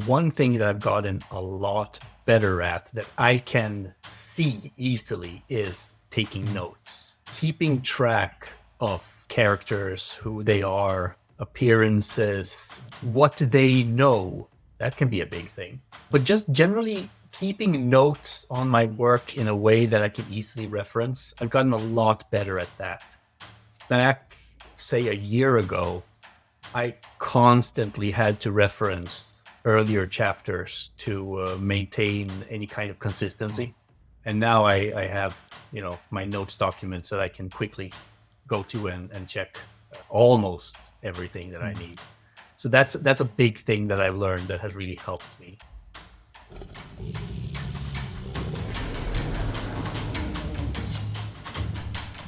one thing that I've gotten a lot better at that I can see easily is taking notes, keeping track of characters, who they are, appearances, what they know. That can be a big thing. But just generally keeping notes on my work in a way that I can easily reference, I've gotten a lot better at that. Back, say, a year ago, I constantly had to reference earlier chapters to maintain any kind of consistency. And now I have, my notes documents that I can quickly go to and check almost everything that I need. So that's a big thing that I've learned that has really helped me.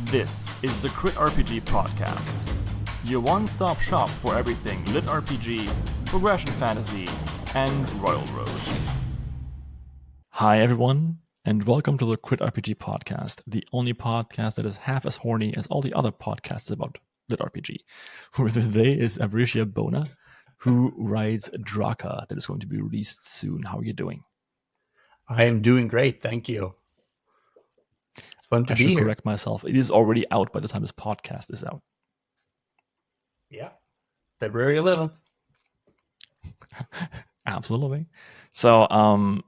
This is the Crit RPG Podcast, your one-stop shop for everything Lit RPG, progression fantasy, and Royal Road. Hi everyone, and welcome to the Crit RPG Podcast, the only podcast that is half as horny as all the other podcasts about Lit RPG. With us today is Avaritia Bona, who writes Draka that is going to be released soon. How are you doing? I am doing great, thank you. It's fun to be here. I should correct myself. It is already out by the time this podcast is out. Yeah, February 11th. Absolutely. So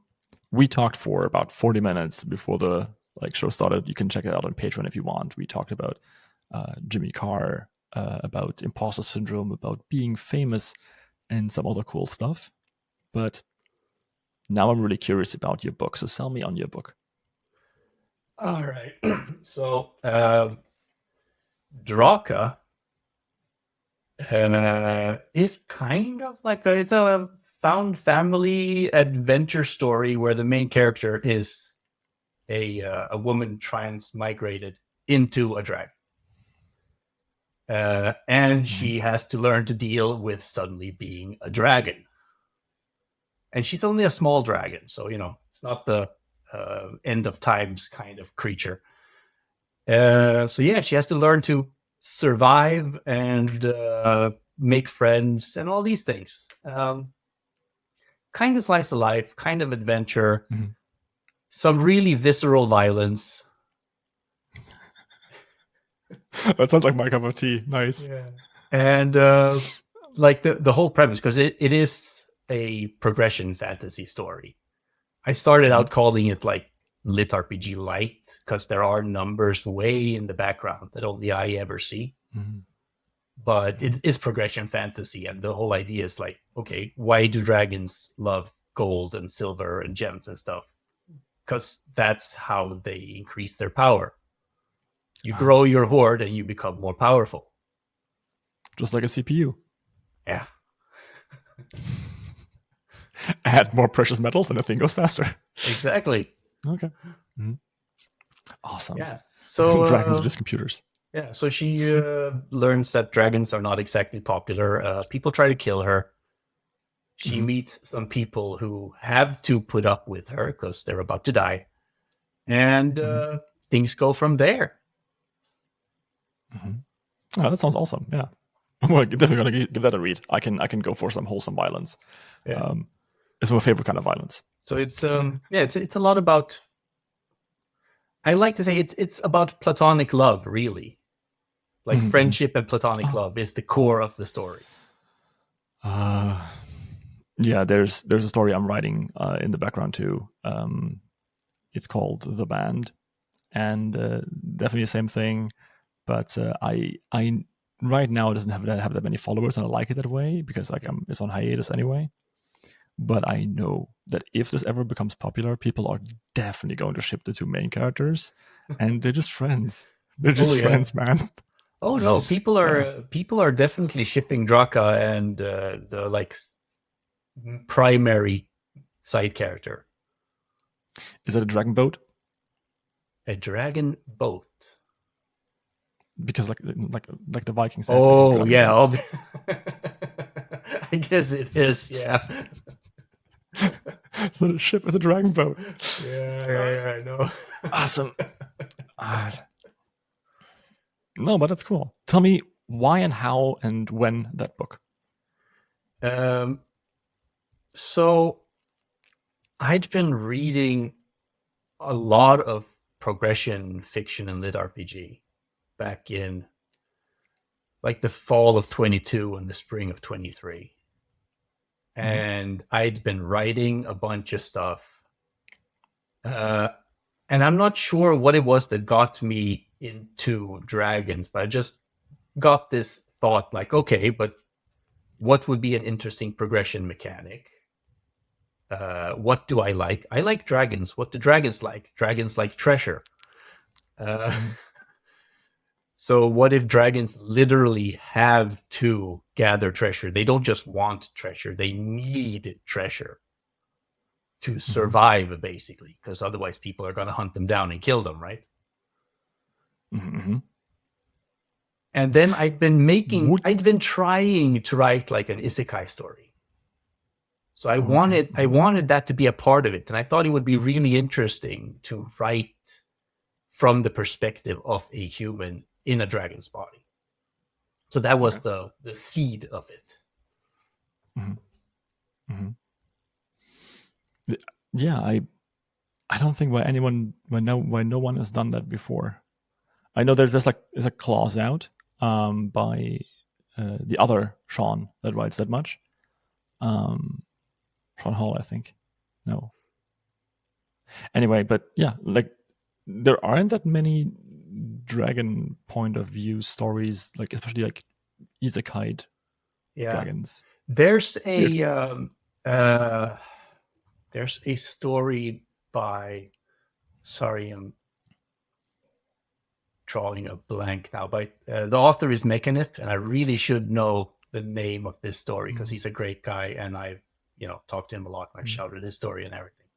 we talked for about 40 minutes before the show started. You can check it out on Patreon if you want. We talked about Jimmy Carr, about imposter syndrome, about being famous, and some other cool stuff. But now I'm really curious about your book. So sell me on your book. All right. So Draka is kind of like it's a found family adventure story where the main character is a woman transmigrated into a dragon. And she has to learn to deal with suddenly being a dragon. And she's only a small dragon, so, it's not the end of times kind of creature. She has to learn to survive and make friends and all these things. Kind of slice of life, kind of adventure, some really visceral violence. That sounds like my cup of tea. Nice. Yeah. And the whole premise, because it is a progression fantasy story. I started out calling it like Lit RPG Light because there are numbers way in the background that only I ever see. But it is progression fantasy, and the whole idea is like, okay, why do dragons love gold and silver and gems and stuff? Because that's how they increase their power. You grow your horde and you become more powerful. Just like a CPU. Yeah. Add more precious metals and the thing goes faster. Exactly. Okay. Awesome. Yeah. So dragons are just computers. Yeah. So she learns that dragons are not exactly popular. People try to kill her. She meets some people who have to put up with her because they're about to die. And things go from there. Oh, that sounds awesome. Yeah. I'm definitely going to give that a read. I can go for some wholesome violence. Yeah. It's my favorite kind of violence. So it's it's a lot about, I like to say it's about platonic love, really. Like friendship and platonic love is the core of the story. Yeah, there's a story I'm writing in the background too. It's called The Band, and definitely the same thing. But I right now it doesn't have that many followers, and I like it that way because it's on hiatus anyway. But I know that if this ever becomes popular, people are definitely going to ship the two main characters, and they're just friends. They're just friends, man. Oh no, people are definitely shipping Draka and the primary side character. Is that a dragon boat? A dragon boat. Because like the Vikings. Oh yeah, I guess it is. Yeah. So the ship is a dragon boat. Yeah, I know. Awesome. No, but that's cool. Tell me why and how and when that book. So I'd been reading a lot of progression fiction and lit RPG back in like the fall of 22 and the spring of 23. Mhm. And I'd been writing a bunch of stuff. Uh, and I'm not sure what it was that got me into dragons, but I just got this thought like, okay, but what would be an interesting progression mechanic? What do I like? I like dragons. What do dragons like? Dragons like treasure. Uh, Mhm. so what if dragons literally have to gather treasure? They don't just want treasure; they need treasure to Mhm. survive, basically, because otherwise people are going to hunt them down and kill them, right? Mhm. And then Would I'd been trying to write like an isekai story. So okay. I wanted that to be a part of it, and I thought it would be really interesting to write from the perspective of a human in a dragon's body. So that Okay. was the seed of it. Mhm. Mhm. Yeah, I don't think why no one has done that before. I know there's a clause out by the other Sean that writes that much. Um, Sean Hall, I think. No. Anyway, but yeah, like there aren't that many dragon point of view stories, like especially like isekai Yeah, dragons. there's Weird. uh, there's a story by sorry, I'm drawing a blank now, but the author is Mechanith, and I really should know the name of this story because Mm, he's a great guy, and I've talked to him a lot, and I've mm, shouted his story and everything.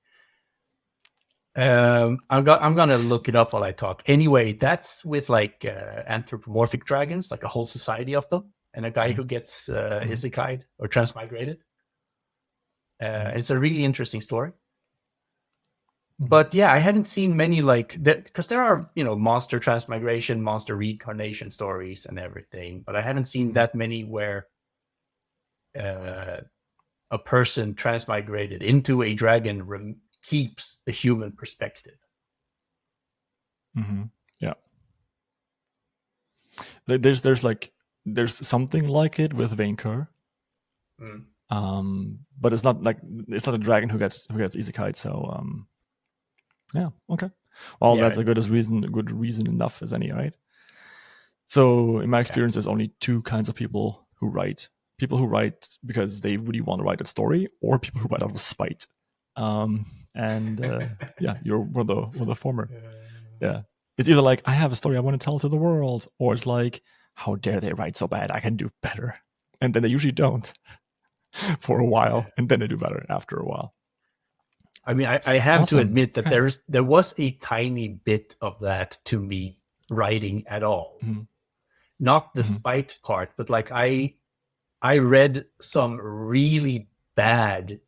I'm gonna look it up while I talk. Anyway, that's with like anthropomorphic dragons, like a whole society of them, and a guy mm, who gets mm, isekai or transmigrated. mm, It's a really interesting story. mm, But yeah, I hadn't seen many like that because there are monster transmigration, monster reincarnation stories and everything, but I haven't seen mm, that many where uh, a person transmigrated into a dragon keeps the human perspective. mhm. Yeah, there's like there's something like it with Vainkur, Mm. but it's not a dragon who gets isekai. So yeah, okay. Well, Yeah, that's good reason enough as any, right? So in my yeah. experience, there's only two kinds of people who write: people who write because they really want to write a story, or people who write out of spite. And yeah, you're one of the former. Yeah, it's either like I have a story I want to tell to the world, or it's like how dare they write so bad? I can do better, and then they usually don't for a while, and then they do better after a while. I mean, I have to Awesome. admit that Okay. there was a tiny bit of that to me writing at all. Mm-hmm. Not the Mm-hmm. spite part, but like I read some really bad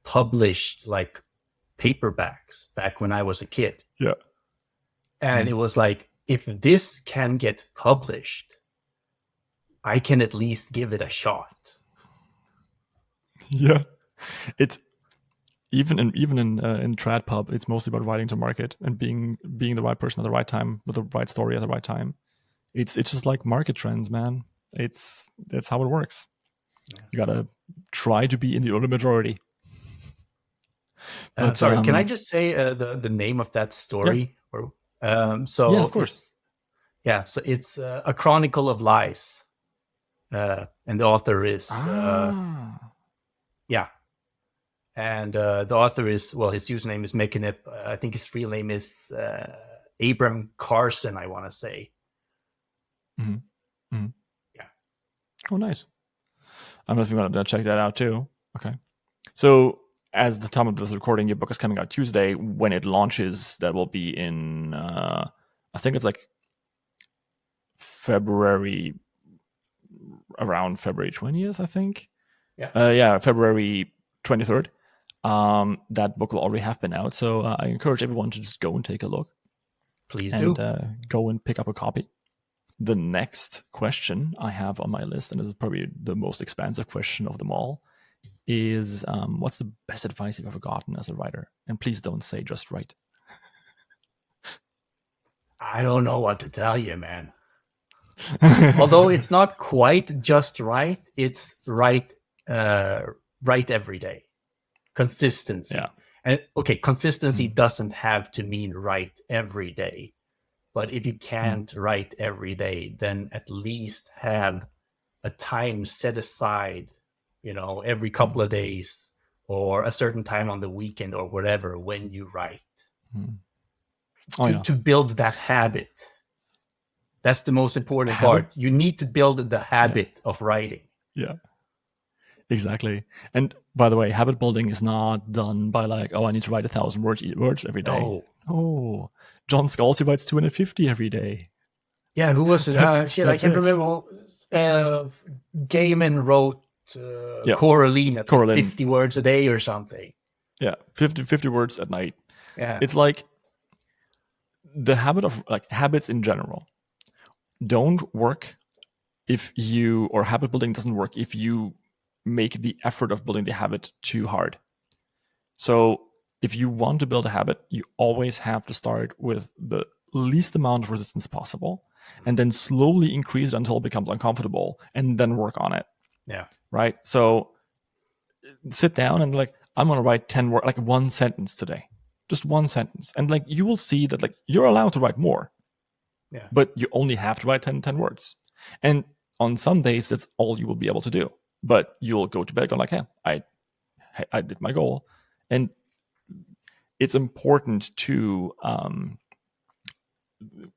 published like paperbacks back when I was a kid. Yeah. And Mm-hmm. it was like, if this can get published, I can at least give it a shot. Yeah. It's even in trad pub, it's mostly about writing to market and being the right person at the right time with the right story at the right time. It's just like market trends, man. That's how it works. Yeah. You gotta try to be in the early majority. But Sorry, can I just say the name of that yeah, story? Or yeah, of so course. it's a Chronicle of Lies, and the author is Ah, yeah, and the author is well, his username is Mekanip. I think his real name is Abram Carson. I want to say mm-hmm. Mm-hmm. yeah. Oh, nice. I'm just gonna check that out too. Okay. So, as the time of this recording, your book is coming out Tuesday. When it launches, that will be in, I think it's like February, around February 20th, I think. Yeah, Yeah, February 23rd. That book will already have been out. So, I encourage everyone to just go and take a look please and do. go and pick up a copy. The next question I have on my list, and this is probably the most expansive question of them all, is what's the best advice you've ever gotten as a writer? And please don't say just write. I don't know what to tell you, man. Although it's not quite just right, it's right every day. Consistency. Yeah. And okay, consistency doesn't have to mean write every day. But if you can't write every day, then at least have a time set aside, every couple of days or a certain time on the weekend or whatever when you write. To build that habit. That's the most important part. You need to build the habit of writing. Yeah. Exactly. And by the way, habit building is not done by like, I need to write 1,000 words every day. No. Oh, John Scalzi writes 250 every day. Yeah, who was it? I can't remember. Gaiman wrote Coraline at 50 words a day or something. Yeah, 50 words at night. Yeah. It's like the habit of like habits in general don't work or habit building doesn't work if you make the effort of building the habit too hard. So if you want to build a habit, you always have to start with the least amount of resistance possible and then slowly increase it until it becomes uncomfortable and then work on it. Yeah. Right. So sit down and like, I'm going to write 10 words, like one sentence today, just one sentence. And like, you will see that like you're allowed to write more, but you only have to write 10 words. And on some days, that's all you will be able to do, but you'll go to bed going like, hey, I did my goal. And it's important to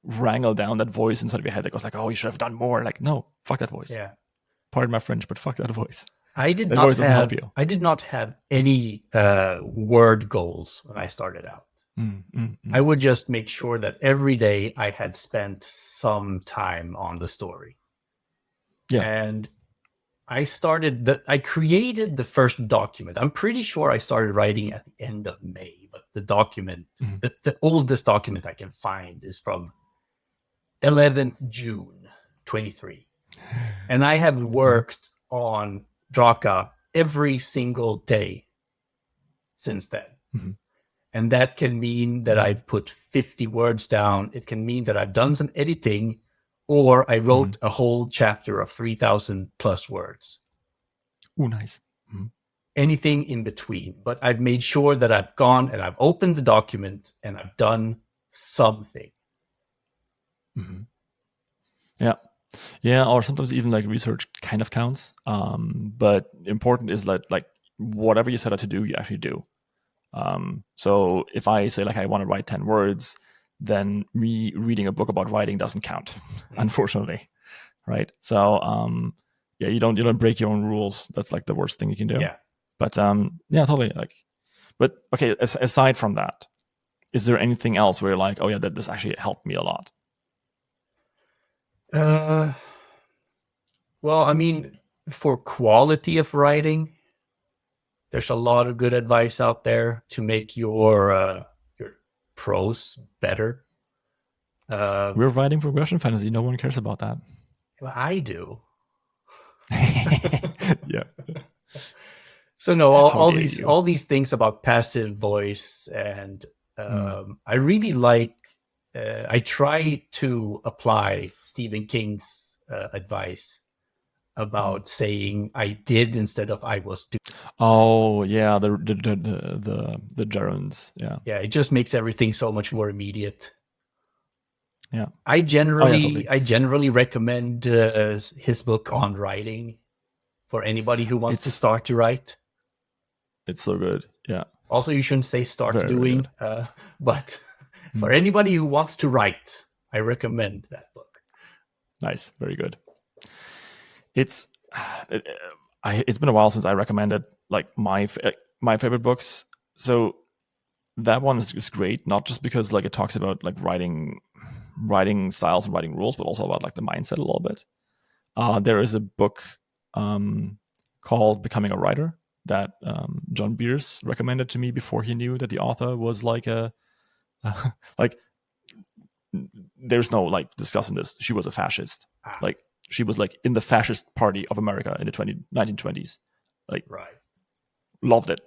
wrangle down that voice inside of your head that goes like, oh, you should have done more. Like, no, fuck that voice. Yeah. Pardon my French, but fuck that voice. I did not have any word goals when I started out. I would just make sure that every day I had spent some time on the story. Yeah. And I created the first document. I'm pretty sure I started writing at the end of May, but the document, the oldest document I can find is from 11th June 23. And I have worked on Draka every single day since then. And that can mean that I've put 50 words down. It can mean that I've done some editing, or I wrote a whole chapter of 3,000 plus words. Oh, nice. Anything in between. But I've made sure that I've gone and I've opened the document and I've done something. Yeah. Yeah, or sometimes even like research kind of counts. But important is that like whatever you set out to do, you actually do. So if I say like I want to write 10 words, then me reading a book about writing doesn't count, unfortunately. Right. So yeah, you don't break your own rules. That's like the worst thing you can do. Yeah. But yeah, totally. Like, but okay, aside from that, is there anything else where you're like, oh yeah, that this actually helped me a lot? Well, I mean, for quality of writing, there's a lot of good advice out there to make your prose better. We're writing progression fantasy. No one cares about that. Well, I do. Yeah. So no, all these things about passive voice, and I really like. I try to apply Stephen King's advice about saying I did instead of I was doing. Oh yeah, the gerunds. Yeah. Yeah, it just makes everything so much more immediate. Yeah. I generally recommend his book on writing for anybody who wants to start to write. It's so good. Yeah. Also, you shouldn't say start doing, but for anybody who wants to write, I recommend that book. Nice. Very good. It's been a while since I recommended like my favorite books. So that one is great, not just because like it talks about like writing styles and writing rules, but also about like the mindset a little bit. There is a book called Becoming a Writer that John Beers recommended to me before he knew that the author was like like there's no like discussing this. She was a fascist. Like she was like in the fascist party of America in the 1920s. Like right. loved it.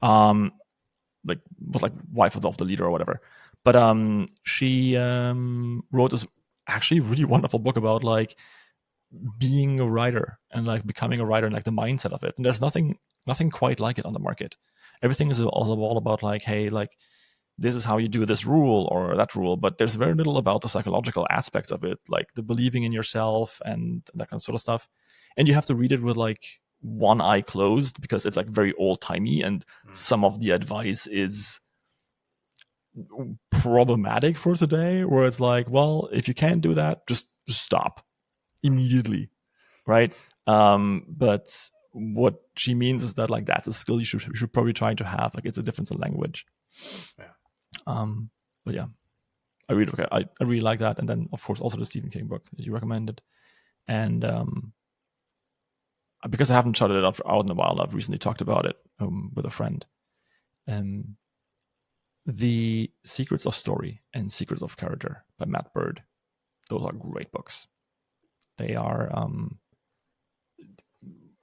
Like was like wife of the leader or whatever. But she wrote this actually really wonderful book about like being a writer and like becoming a writer and like the mindset of it. And there's nothing quite like it on the market. Everything is also all about like, hey, like this is how you do this rule or that rule, but there's very little about the psychological aspects of it, like the believing in yourself and that kind of sort of stuff. And you have to read it with like one eye closed because it's like very old timey, and some of the advice is problematic for today, where it's like, well, if you can't do that, just stop immediately, right? But what she means is that like that's a skill you should probably try to have. Like it's a difference in language. Yeah. But yeah, I really like that. And then of course also the Stephen King book that you recommended. And because I haven't shouted it out in a while, I've recently talked about it with a friend. The Secrets of Story and Secrets of Character by Matt Bird. Those are great books. They are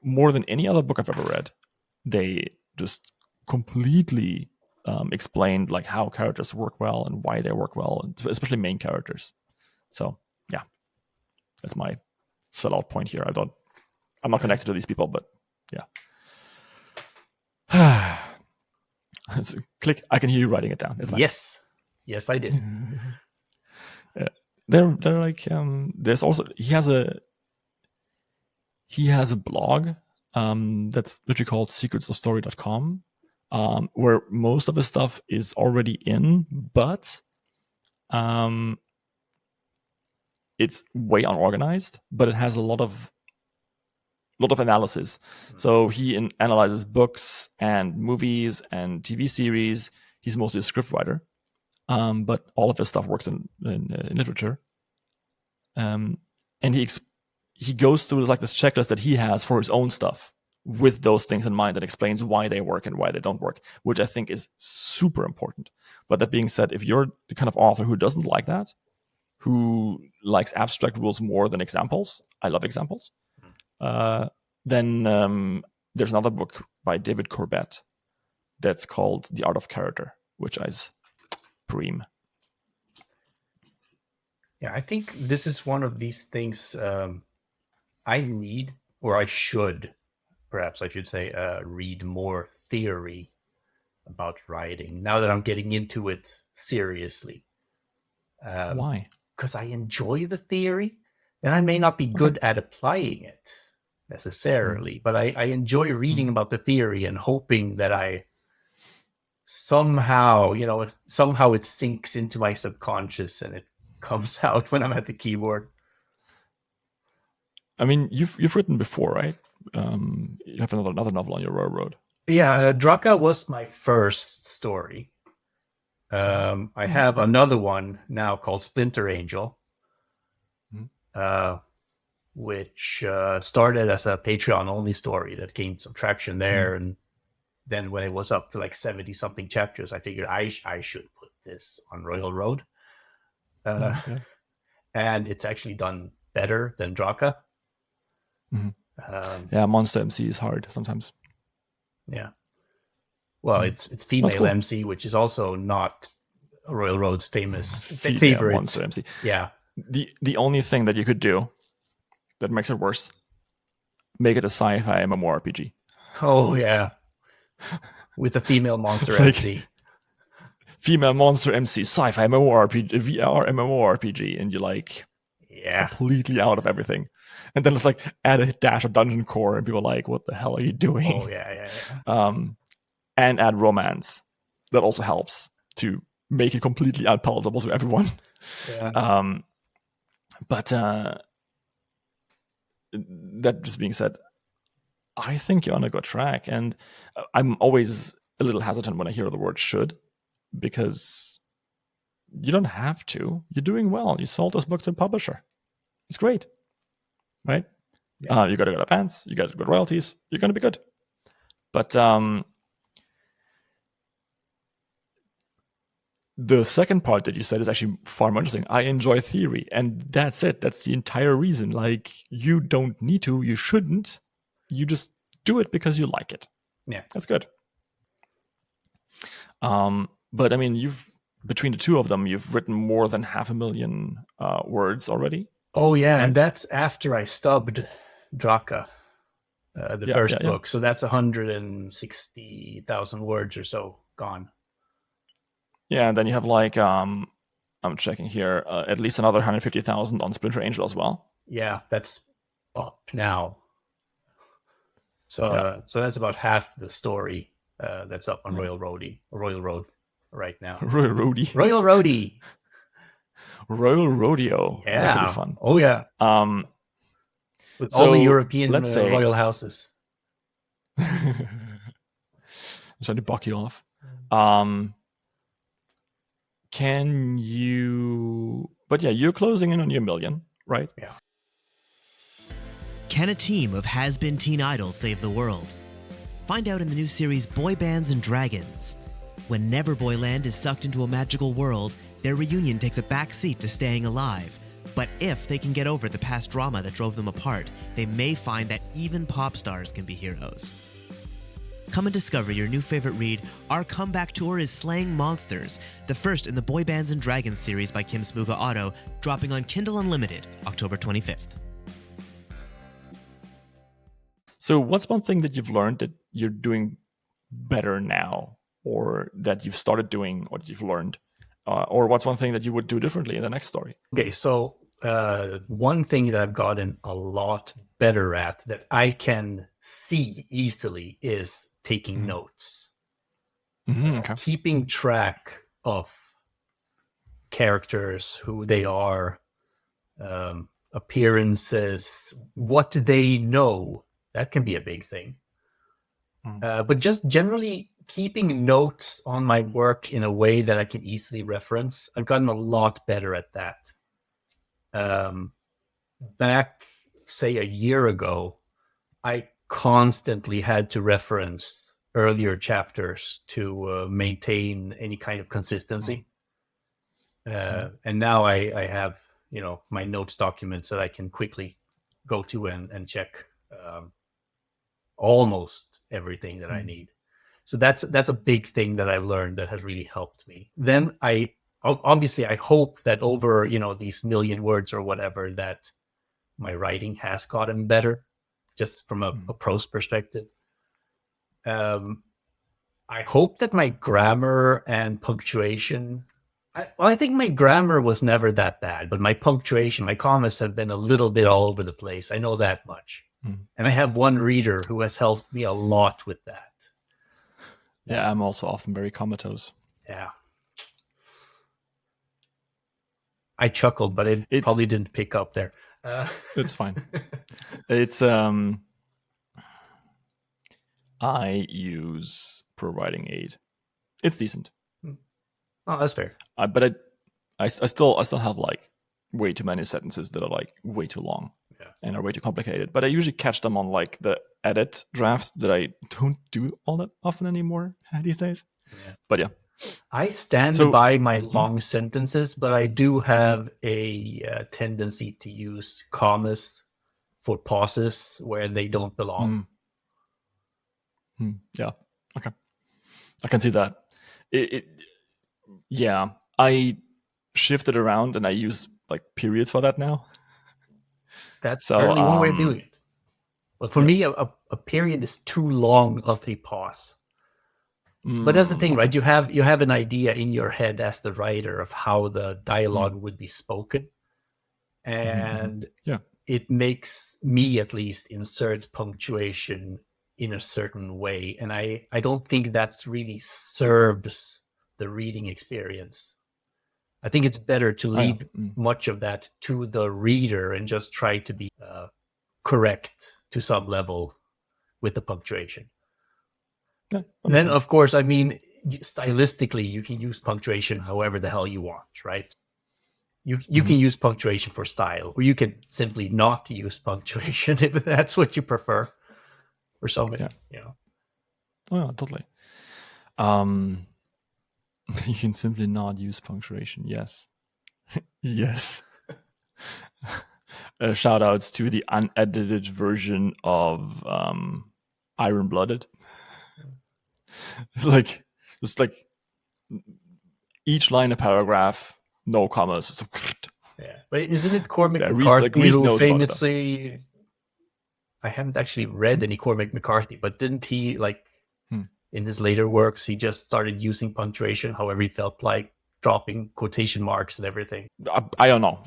more than any other book I've ever read. They just completely explained like how characters work well and why they work well, especially main characters. So yeah, that's my sellout point here. I'm not connected to these people, but yeah. Click. I can hear you writing it down. It's nice. Yes, I did. They're like there's also he has a blog that's literally called secretsofstory.com, where most of the stuff is already in, but it's way unorganized, but it has a lot of analysis. So he analyzes books and movies and TV series. He's mostly a script writer, but all of his stuff works in literature. And he goes through like this checklist that he has for his own stuff with those things in mind that explains why they work and why they don't work, which I think is super important. But that being said, if you're the kind of author who doesn't like that, who likes abstract rules more than examples, I love examples, then there's another book by David Corbett that's called The Art of Character, which is supreme. Yeah, I think this is one of these things I need, or I should, perhaps I should say, read more theory about writing now that I'm getting into it seriously. Why? Because I enjoy the theory, and I may not be good at applying it necessarily, but I enjoy reading about the theory and hoping that I somehow it sinks into my subconscious and it comes out when I'm at the keyboard. I mean, you've written before, right? You have another novel on your railroad. Yeah, Draka was my first story. I have another one now called Splinter Angel, which started as a Patreon-only story that gained some traction there. And then when it was up to like 70-something chapters, I figured I should put this on Royal Road. And it's actually done better than Draka. Yeah, Monster MC is hard sometimes. Yeah. Well, it's female cool. MC, which is also not Royal Road's famous Female favorite. Monster MC. Yeah. The only thing that you could do that makes it worse, make it a sci-fi MMORPG. Oh yeah. With a female monster MC. Female monster MC, sci-fi MMORPG, VR MMORPG, and you're like completely out of everything. And then it's like add a dash of dungeon core, and people are like, "What the hell are you doing?" Oh yeah. And add romance. That also helps to make it completely unpalatable to everyone. Yeah. But that just being said, I think you're on a good track, and I'm always a little hesitant when I hear the word "should," because you don't have to. You're doing well. You sold this book to a publisher. It's great, right? Yeah. You got good advance. You got good royalties. You're going to be good. But the second part that you said is actually far more interesting. I enjoy theory, and that's it. That's the entire reason. Like, you don't need to. You shouldn't. You just do it because you like it. Yeah. That's good. But I mean, between the two of them, you've written more than 500,000 words already. Oh yeah, right? and that's after I stubbed Draka, the first Yeah. book. So that's 160,000 words or so gone. Yeah, and then you have like I'm checking here, at least another 150,000 on Splinter Angel as well. Yeah, that's up now. So Yeah. so that's about half the story that's up on Royal Road right now. Royal Roadie. Royal Roadie. Royal Rodeo. Yeah. That could be fun. Oh yeah. With all the So European let's say royal houses. I'm trying to buck you off. Can you? But yeah, you're closing in on your million, right? Yeah. Can a team of has-been teen idols save the world? Find out in the new series Boy Bands and Dragons. When Neverboyland is sucked into a magical world, their reunion takes a backseat to staying alive. But if they can get over the past drama that drove them apart, they may find that even pop stars can be heroes. Come and discover your new favorite read, Our Comeback Tour is Slaying Monsters, the first in the Boy Bands and Dragons series by Kim Smuga Otto, dropping on Kindle Unlimited, October 25th. So, what's one thing that you've learned that you're doing better now, or that you've started doing, or that you've learned? Or what's one thing that you would do differently in the next story? Okay, so one thing that I've gotten a lot better at that I can see easily is taking notes. Okay. Keeping track of characters, who they are, appearances, what they know. That can be a big thing. But just generally keeping notes on my work in a way that I can easily reference. I've gotten a lot better at that. Back, say, a year ago, I constantly had to reference earlier chapters to maintain any kind of consistency. And now I have, my notes documents that I can quickly go to and check almost everything that I need. So that's a big thing that I've learned that has really helped me. Then I hope that over, these million words or whatever, that my writing has gotten better, just from a prose perspective. I hope that my grammar and punctuation. I think my grammar was never that bad, but my punctuation, my commas have been a little bit all over the place. I know that much. And I have one reader who has helped me a lot with that. Yeah, I'm also often very comatose. Yeah. I chuckled, but it probably didn't pick up there. It's fine. It's I use Pro Writing Aid. It's decent. Oh, that's fair. But I still have like way too many sentences that are like way too long and are way too complicated. But I usually catch them on like the edit draft that I don't do all that often anymore these days. Yeah. But yeah. I stand by my long sentences, but I do have a tendency to use commas for pauses where they don't belong. Yeah. Okay. I can see that. Yeah. I shifted around and I use like periods for that now. That's certainly one way of doing it. But for me, a period is too long of a pause. But that's the thing, right? You have an idea in your head as the writer of how the dialogue would be spoken. And it makes me, at least, insert punctuation in a certain way. And I don't think that's really serves the reading experience. I think it's better to leave much of that to the reader and just try to be correct to some level with the punctuation. Yeah, then, of course, I mean, stylistically, you can use punctuation however the hell you want, right? You can use punctuation for style, or you can simply not use punctuation if that's what you prefer, or something. Yeah. Oh, yeah, totally. You can simply not use punctuation. Yes. Yes. Shoutouts to the unedited version of Iron Blooded. It's like just like each line a paragraph, no commas. Yeah, but isn't it Cormac Yeah, McCarthy Reese who knows about it, famously? I haven't actually read any Cormac McCarthy, but didn't he like in his later works he just started using punctuation however he felt like, dropping quotation marks and everything? I don't know.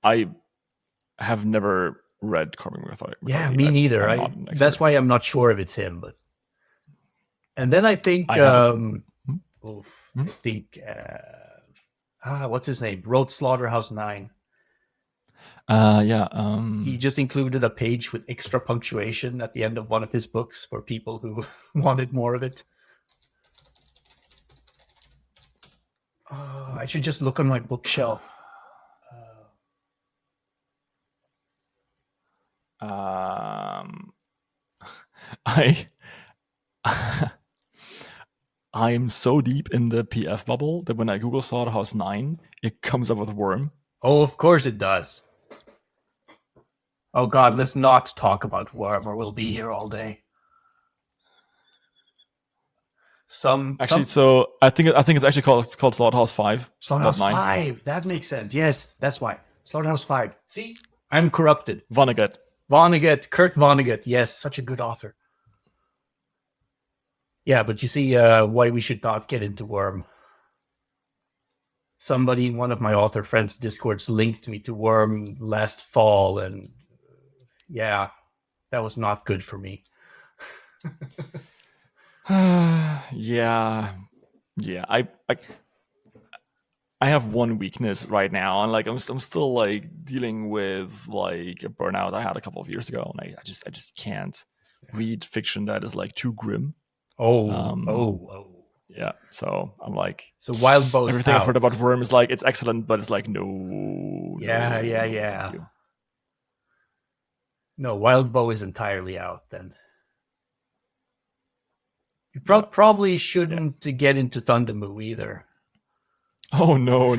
I have never read Cormac McCarthy. Yeah, me neither. I'm not an expert. That's why I'm not sure if it's him. But and then I think I have I think what's his name? Wrote Slaughterhouse-9. yeah. He just included a page with extra punctuation at the end of one of his books for people who wanted more of it. I should just look on my bookshelf. I am so deep in the PF bubble that when I Google Slaughterhouse-9, it comes up with Worm. Oh, of course it does. Oh God, let's not talk about Worm, or we'll be here all day. So I think it's actually called Slaughterhouse-5. Slaughterhouse-5. That makes sense. Yes, that's why. Slaughterhouse-5. See, I'm corrupted. Vonnegut, Kurt Vonnegut. Yes, such a good author. Yeah, but you see why we should not get into Worm. Somebody in one of my author friends' Discords linked me to Worm last fall, and yeah, that was not good for me. yeah. I have one weakness right now, and like I'm still like dealing with like a burnout I had a couple of years ago, and I just can't read fiction that is like too grim. Yeah, so I'm like, so Wild Bow's everything out. I've heard about Worm is like it's excellent, but it's like no. Yeah. No, Wild Bow is entirely out then. You probably shouldn't get into Thundermoo either. Oh no.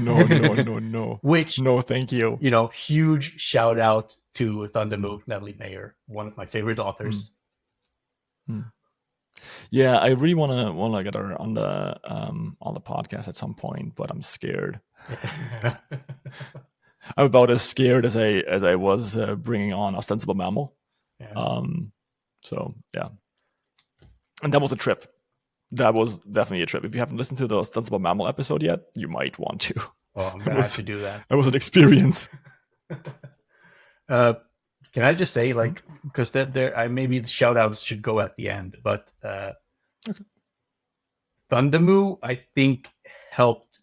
Which, no, thank you. Huge shout out to Thundermoo, Natalie Mayer, one of my favorite authors. Yeah, I really wanna get her on the podcast at some point, but I'm scared. I'm about as scared as I was bringing on Ostensible Mammal. Yeah. So yeah, and that was a trip. That was definitely a trip. If you haven't listened to the Ostensible Mammal episode yet, you might want to. Oh, I'm gonna have to do that. It was an experience. Can I just say, like, because maybe the shout outs should go at the end, but Okay. Thundermoo, I think, helped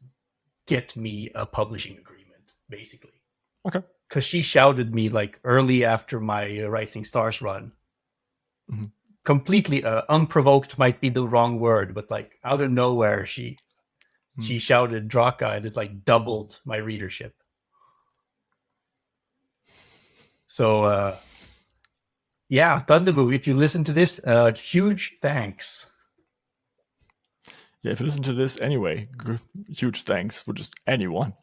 get me a publishing agreement, basically. Okay. Because she shouted me like early after my Rising Stars run. Mm-hmm. Completely unprovoked might be the wrong word, but like out of nowhere, she shouted Draka, and it like doubled my readership. So, yeah, Thundermoo, if you listen to this, huge thanks. Yeah, if you listen to this anyway, huge thanks for just anyone.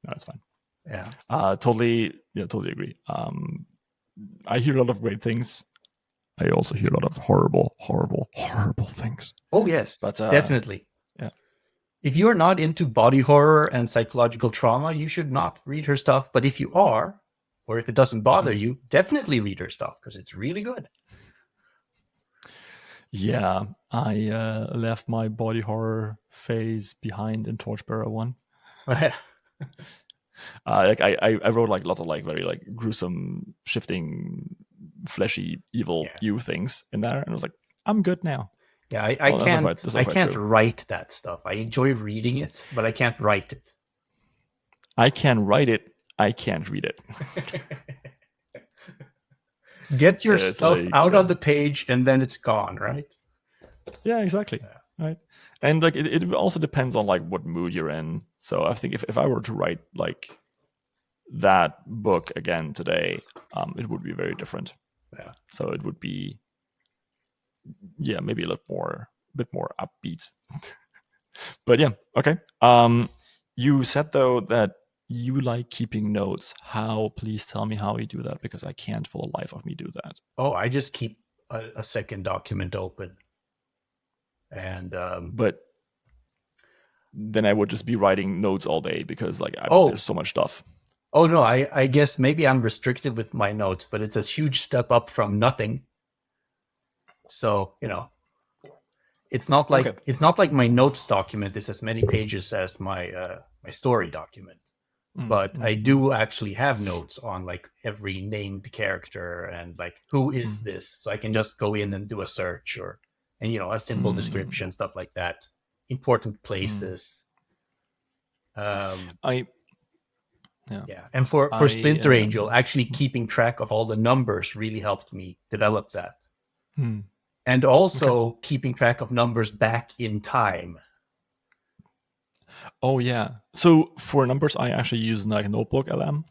No, it's fine. Yeah. Totally agree. I hear a lot of great things. I also hear a lot of horrible things. Oh, yes, but definitely. Yeah. If you are not into body horror and psychological trauma, you should not read her stuff. But if you are, or if it doesn't bother you, definitely read her stuff because it's really good. Yeah, I left my body horror phase behind in Torchbearer 1. I wrote like lots of like very like gruesome, shifting, fleshy, evil you things in there, and I was like, I'm good now. Yeah, I can't write that stuff. I enjoy reading it, but I can't write it. I can write it. I can't read it. Get your stuff out on the page, and then it's gone, right? Yeah, exactly. Yeah. Right. And like it also depends on like what mood you're in. So I think if I were to write like that book again today, it would be very different. Yeah. So it would be, maybe a bit more upbeat. But yeah, okay. You said though that you like keeping notes. Please tell me how you do that, because I can't for the life of me do that. Oh, I just keep a second document open. And But then I would just be writing notes all day because like there's so much stuff. Oh no, I guess maybe I'm restricted with my notes, but it's a huge step up from nothing. So, it's not like my notes document is as many pages as my my story document. But I do actually have notes on like every named character and like who is this, so I can just go in and do a search and a simple description, stuff like that. Important places. And for Splinter Angel, actually keeping track of all the numbers really helped me develop that. And also keeping track of numbers back in time. Oh yeah. So for numbers, I actually use like Notebook LM.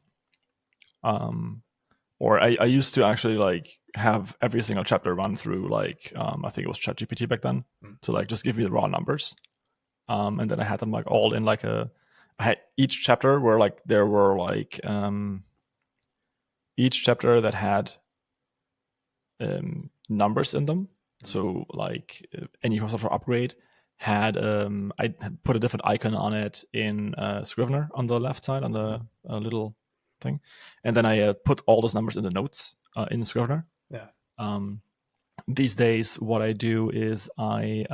Or I used to actually like have every single chapter run through like I think it was ChatGPT back then. So like just give me the raw numbers. And then I had them like all in like I had each chapter where like there were like each chapter that had numbers in them. So like any sort of upgrade had I put a different icon on it in Scrivener on the left side on the little thing, and then I put all those numbers in the notes in Scrivener. These days what I do is I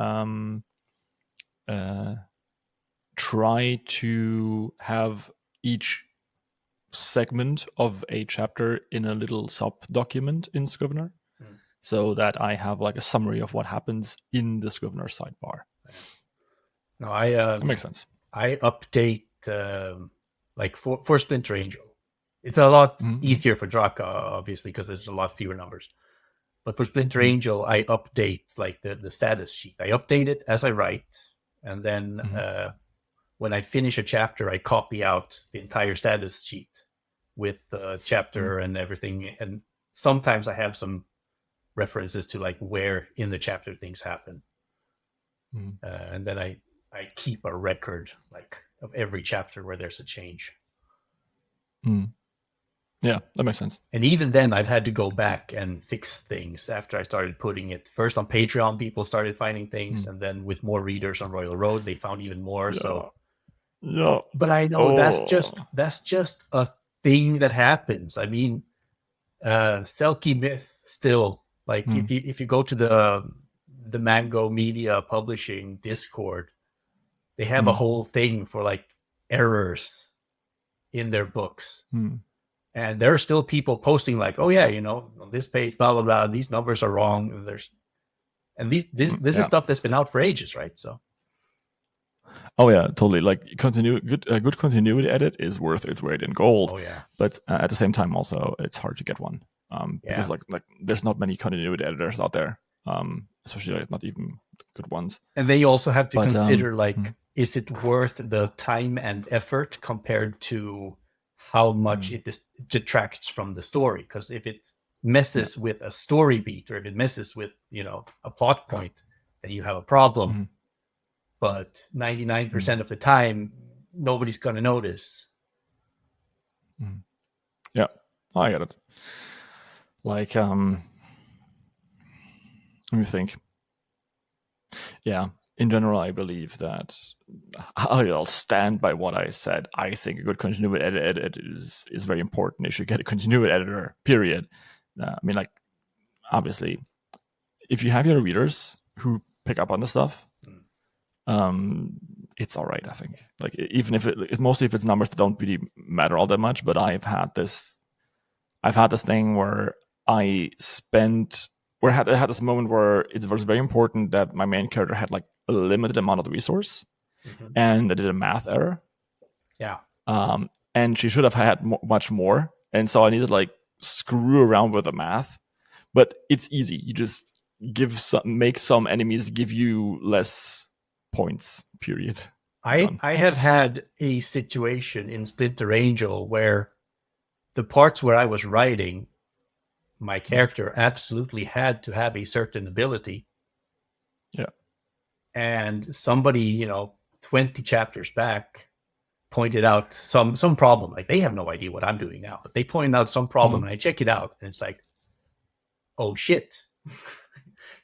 try to have each segment of a chapter in a little sub document in Scrivener, so that I have like a summary of what happens in the Scrivener sidebar. No, that makes sense. I update like for Splinter Angel. It's a lot easier for Draka, obviously, because there's a lot fewer numbers. But for Splinter Angel, I update like the status sheet. I update it as I write, and then when I finish a chapter, I copy out the entire status sheet with the chapter and everything. And sometimes I have some references to like where in the chapter things happen. And then I keep a record like of every chapter where there's a change. Yeah, that makes sense. And even then I've had to go back and fix things after I started putting it first on Patreon. People started finding things, and then with more readers on Royal Road, they found even more. So but I know that's just a thing that happens. I mean, Selkie Myth still, like if you go to the Mango Media Publishing Discord, they have a whole thing for like errors in their books. And there are still people posting like, oh yeah, on this page, blah blah blah, these numbers are wrong. This is stuff that's been out for ages, right? So oh yeah, totally. Like a good continuity edit is worth its weight in gold. Oh yeah. But at the same time, also it's hard to get one because like there's not many continuity editors out there, especially like not even good ones. And they also have to consider is it worth the time and effort compared to how much it detracts from the story? Because if it messes with a story beat, or if it messes with a plot point, then you have a problem. But 99% of the time, nobody's gonna notice. Yeah, I get it. Like, let me think. Yeah, in general, I believe that I'll stand by what I said. I think a good continuity edit is very important. You should get a continuity editor, period. I mean, like, obviously, if you have your readers who pick up on the stuff, it's all right, I think. Like, even if mostly if it's numbers that don't really matter all that much, but I've had this thing where I had this moment where it was very important that my main character had like a limited amount of the resource, and I did a math error. Yeah. And she should have had much more, and so I needed to like screw around with the math. But it's easy. You just make some enemies give you less points. Period. I have had a situation in Splinter Angel where the parts where I was writing, my character absolutely had to have a certain ability. Yeah. And somebody, 20 chapters back pointed out some problem. Like, they have no idea what I'm doing now, but they pointed out some problem, and I check it out, and it's like, oh shit.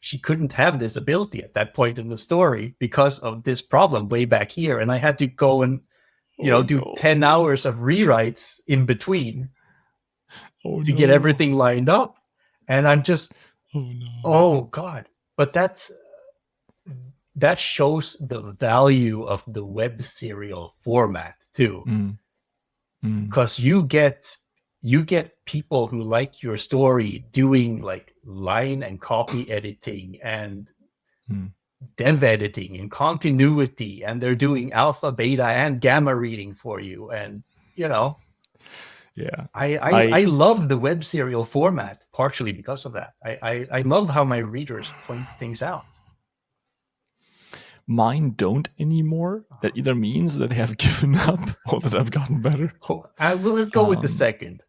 she couldn't have this ability at that point in the story because of this problem way back here. And I had to go and, do 10 hours of rewrites in between to get everything lined up. And I'm just, oh God. But that shows the value of the web serial format too. Because you get people who like your story doing like line and copy editing and dev editing and continuity, and they're doing alpha, beta, and gamma reading for you. And I love the web serial format partially because of that. I love how my readers point things out. Mine don't anymore. That either means that they have given up or that I've gotten better. Well, let's go with the second.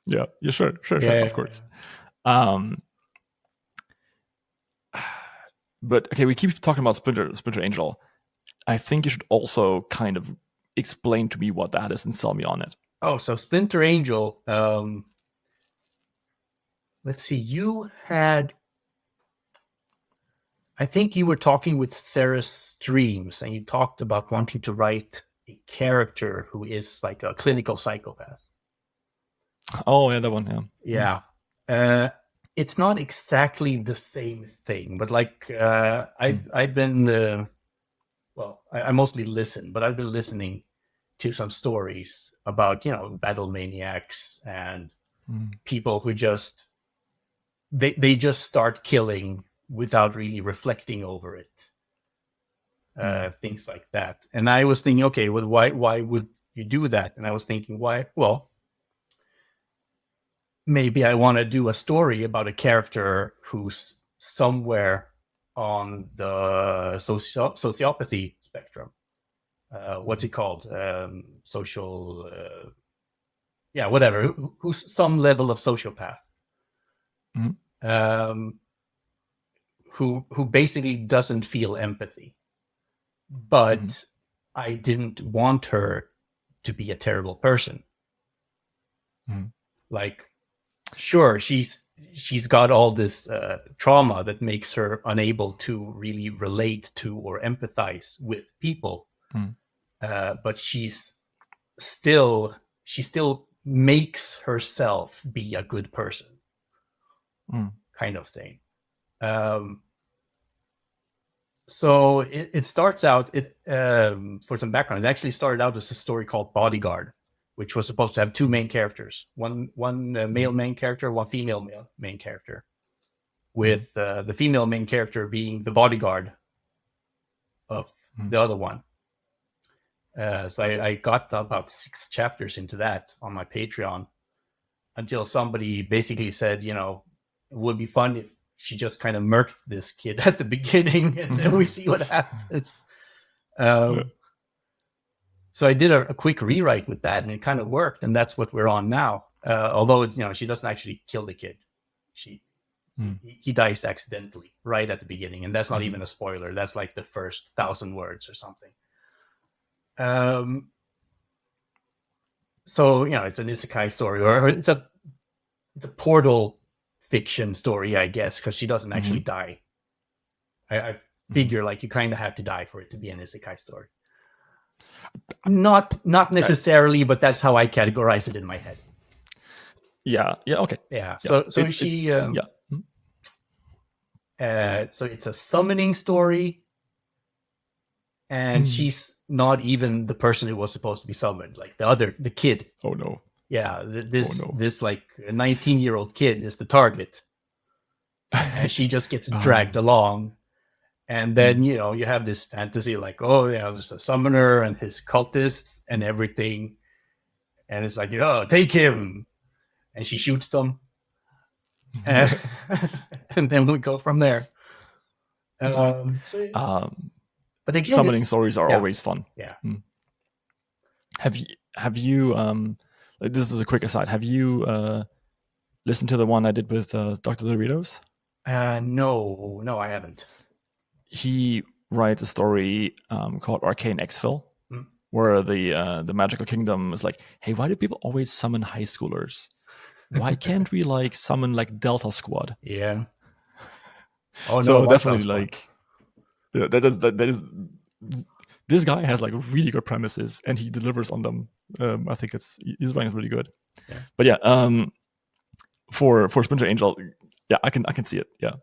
Yeah, sure, of course. But okay, we keep talking about Splinter Angel. I think you should also kind of explain to me what that is and sell me on it. Oh, so Splinter Angel. Let's see. You had, I think you were talking with Sarah Streams, and you talked about wanting to write a character who is like a clinical psychopath. Oh, yeah, that one, yeah. Yeah. It's not exactly the same thing, but like I've been, I mostly listen, but I've been listening to some stories about, battle maniacs and people who just, they just start killing without really reflecting over it. Things like that. And I was thinking, okay, well, why would you do that? And I was thinking, why? Well, maybe I want to do a story about a character who's somewhere on the sociopathy spectrum. What's it called? Social, whatever. Who's some level of sociopath. Who basically doesn't feel empathy. But I didn't want her to be a terrible person. Like, sure, she's got all this trauma that makes her unable to really relate to or empathize with people. But she still makes herself be a good person, kind of thing. So it starts out, for some background, it actually started out as a story called Bodyguard, which was supposed to have two main characters, one male main character, one female main character, with the female main character being the bodyguard of the other one. So I got about 6 chapters into that on my Patreon until somebody basically said, it would be fun if she just kind of murked this kid at the beginning and then we see what happens. So I did a quick rewrite with that and it kind of worked. And that's what we're on now. Although it's, she doesn't actually kill the kid. He dies accidentally right at the beginning. And that's not even a spoiler. That's like the first 1,000 words or something. So, it's an isekai story, or it's a portal fiction story, I guess, because she doesn't actually die. I figure like you kind of have to die for it to be an isekai story. Not necessarily, but that's how I categorize it in my head. Yeah. Okay. Yeah. So she. So it's a summoning story, and she's not even the person who was supposed to be summoned. Like the kid. Oh no. Yeah, this like a 19-year-old kid is the target, and she just gets dragged along. And then, you have this fantasy like, oh, yeah, there's a summoner and his cultists and everything. And it's like, take him. And she shoots them. And then we go from there. But again, summoning stories are always fun. Yeah. Have you, this is a quick aside, have you listened to the one I did with Dr. Doritos? No, I haven't. He writes a story called Arcane Exfil, where the magical kingdom is like, hey, why do people always summon high schoolers? Why can't we summon Delta Squad? Yeah. Oh no, So that definitely sounds fun. like that is this guy has like really good premises and he delivers on them. I think his writing is really good. Yeah. But yeah, for Splinter Angel, yeah, I can see it. Yeah.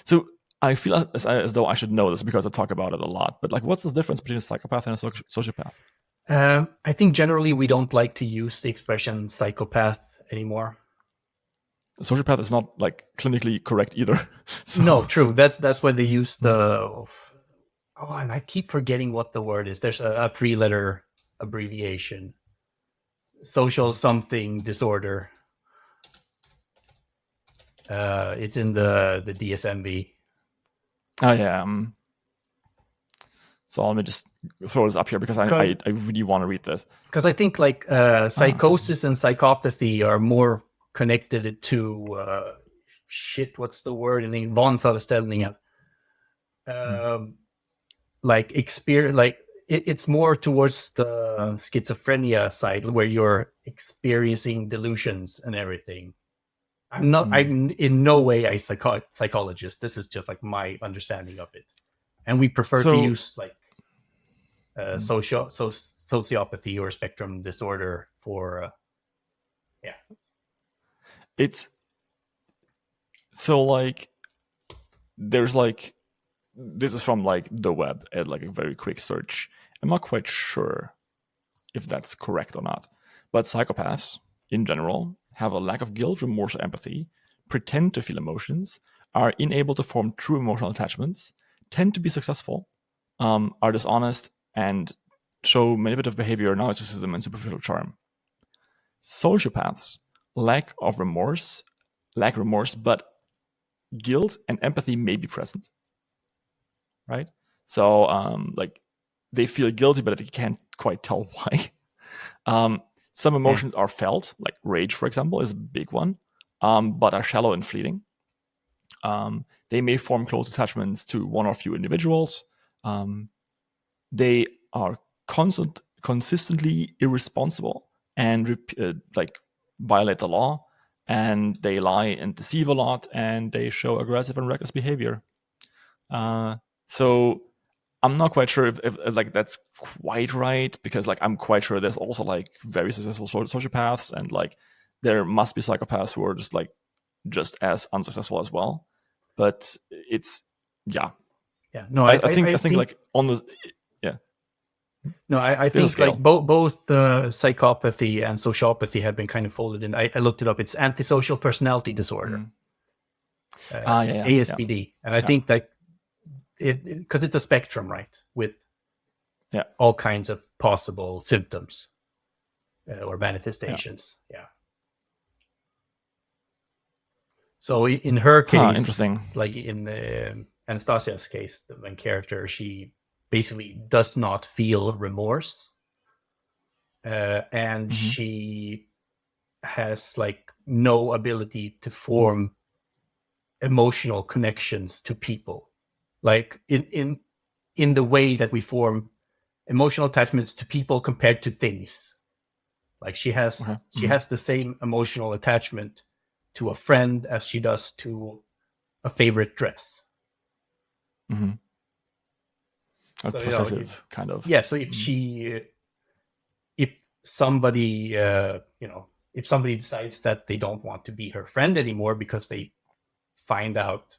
So I feel as though I should know this because I talk about it a lot. But like, what's the difference between a psychopath and a sociopath? I think generally we don't like to use the expression psychopath anymore. A sociopath is not like clinically correct either. So, No, true. That's why they use the. Oh, and I keep forgetting what the word is. There's a 3-letter abbreviation. Social something disorder. It's in the DSMB. oh yeah. So let me just throw this up here because I really want to read this. Because I think like psychosis and psychopathy are more connected to shit. What's the word? In vanföreställningar. Like experience, like it's more towards the schizophrenia side where you're experiencing delusions and everything. I'm in no way a psychologist. This is just like my understanding of it, and we prefer to use like sociopathy or spectrum disorder for It's so like there's like this is from like the web at like a very quick search. I'm not quite sure if that's correct or not, but psychopaths in general have a lack of guilt, remorse, or empathy, pretend to feel emotions, are unable to form true emotional attachments, tend to be successful, are dishonest, and show manipulative behavior, narcissism, and superficial charm. Sociopaths lack remorse, but guilt and empathy may be present. Right? So, like, they feel guilty, but they can't quite tell why. Some emotions are felt, like rage, for example, is a big one, but are shallow and fleeting. They may form close attachments to one or few individuals. They are consistently irresponsible and like violate the law, and they lie and deceive a lot, and they show aggressive and reckless behavior. So I'm not quite sure if like that's quite right, because like I'm quite sure there's also like very successful sociopaths, and like there must be psychopaths who are just as unsuccessful as well. But it's yeah. No, I think like on the No, I think like both psychopathy and sociopathy have been kind of folded in. I looked it up. It's antisocial personality disorder, ASPD, and I think that it because it's a spectrum, right, with all kinds of possible symptoms or manifestations. Yeah. So in her case, interesting. Like in Anastasia's case, the main character, she basically does not feel remorse. And she has like no ability to form emotional connections to people, like in the way that we form emotional attachments to people compared to things. Like she has the same emotional attachment to a friend as she does to a favorite dress. A possessive kind of. Yeah. So if somebody if somebody decides that they don't want to be her friend anymore because they find out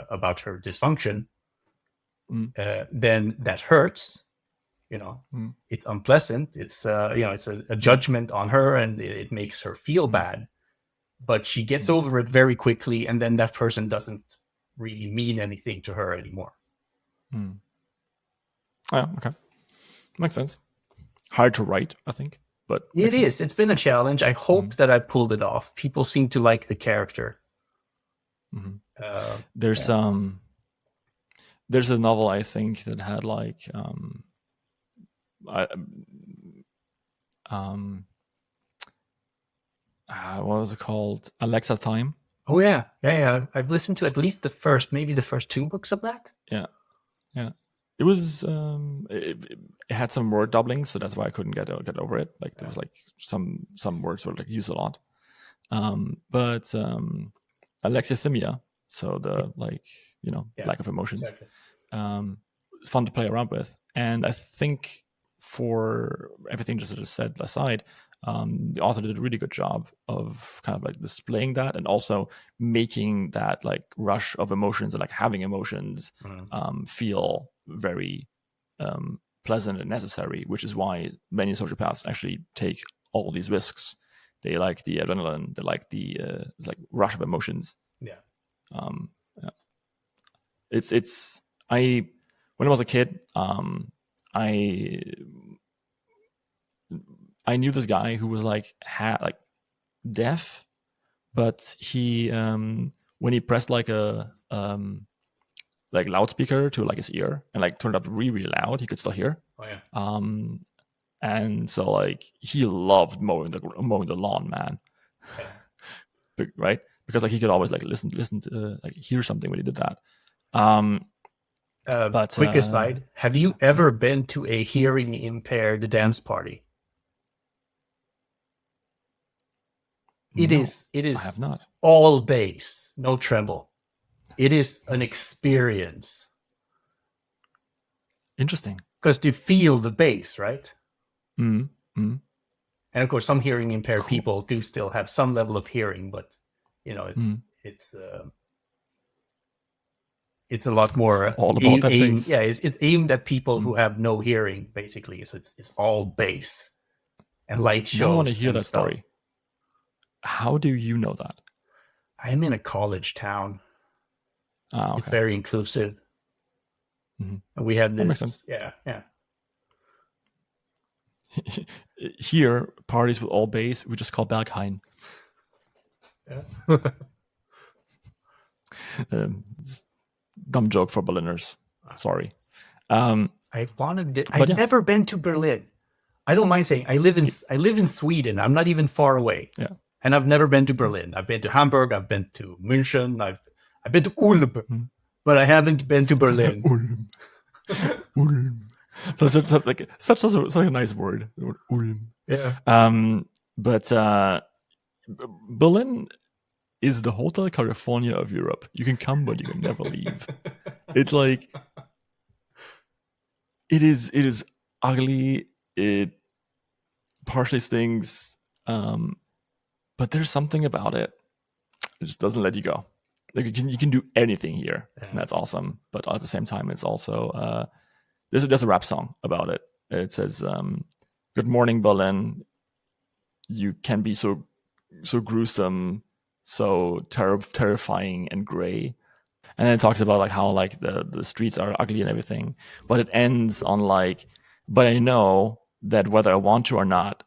about her dysfunction, then that hurts. It's unpleasant. It's it's a judgment on her, and it makes her feel bad. But she gets over it very quickly, and then that person doesn't really mean anything to her anymore. Yeah, okay, makes sense. Hard to write, I think, but it is. It's been a challenge. I hope that I pulled it off. People seem to like the character. There's a novel I think that had like what was it called? Alexa Time. Oh yeah. I've listened to at least maybe the first 2 books of that. Yeah. It was it had some word doubling, so that's why I couldn't get over it. Like there was like some words were like used a lot. But alexithymia So the lack of emotions. Exactly. Fun to play around with. And I think for everything just said aside, the author did a really good job of kind of like displaying that and also making that like rush of emotions and like having emotions feel very pleasant and necessary, which is why many sociopaths actually take all these risks. They like the adrenaline, they like the like rush of emotions. Yeah. Yeah. It's when I was a kid, I knew this guy who was like deaf, but he when he pressed like a like loudspeaker to like his ear and like turned up really, really loud, he could still hear. Oh yeah. And so like he loved mowing the lawn, man. Yeah. Right? Because like he could always like listen to like hear something when he did that. But Quick aside: have you ever been to a hearing impaired dance party? It no, is. It is. I have not. All bass, no treble. It is an experience Interesting. because you feel the bass, right? Mm-hmm. And of course, some hearing impaired Cool. people do still have some level of hearing, but it's a lot more All about that aimed. bass. Yeah, it's aimed at people who have no hearing, basically. So it's all bass and light shows. Now I want to hear and that stuff. story. How do you know that? I'm in a college town. Okay. It's very inclusive. Mm-hmm. And we have this. That makes sense. Yeah. Here, parties with all bass, we just call Berghain. Yeah. Dumb joke for Berliners. Sorry. I've never been to Berlin. I don't mind saying I live in Sweden. I'm not even far away. Yeah. And I've never been to Berlin. I've been to Hamburg. I've been to München. I've been to Ulm, but I haven't been to Berlin. Ulm. That's like such a nice word. The word Ulm. Yeah. But Berlin is the Hotel California of Europe. You can come, but you can never leave. It's like it is ugly. It partially stinks, but there's something about it. It just doesn't let you go. Like you can do anything here, and that's awesome. But at the same time, it's also there's a rap song about it. It says, "Good morning, Berlin. You can be so gruesome, so terrifying and gray." And then it talks about like how like the streets are ugly and everything, but it ends on like, "But I know that whether I want to or not,